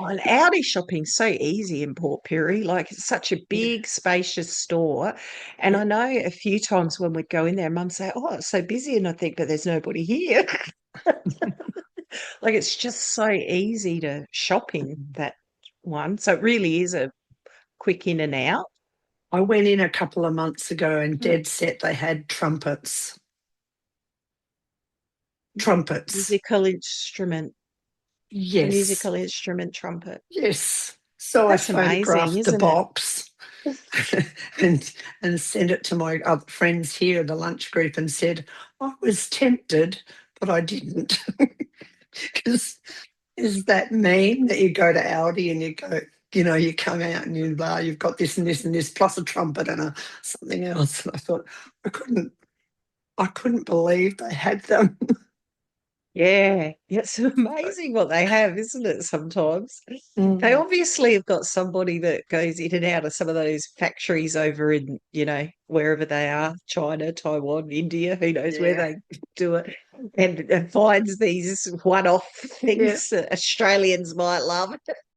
and Aldi shopping's so easy in Port Pirie. Like, it's such a Yeah, big, spacious store. And yeah, I know a few times when we'd go in there, Mum say, "Oh, it's so busy," and I think, but there's nobody here. Like, it's just so easy to shop in that one. So it really is a quick in and out. I went in a couple of months ago and Mm. dead set they had trumpets. Trumpets. Musical instrument, a Yes. musical instrument trumpet. Yes. So I That's amazing, photographed the isn't it? box and sent it to my other friends here in the lunch group and said, I was tempted, but I didn't. Because is that meme that you go to Aldi and you go, you come out and you've got this and this and this plus a trumpet and something else. And I thought I couldn't I couldn't believe they had them. Yeah, it's amazing what they have, isn't it, sometimes? They Mm. obviously have got somebody that goes in and out of some of those factories over in, wherever they are, China, Taiwan, India, who knows where Yeah. they do it, and finds these one-off Yeah. things that Australians might love.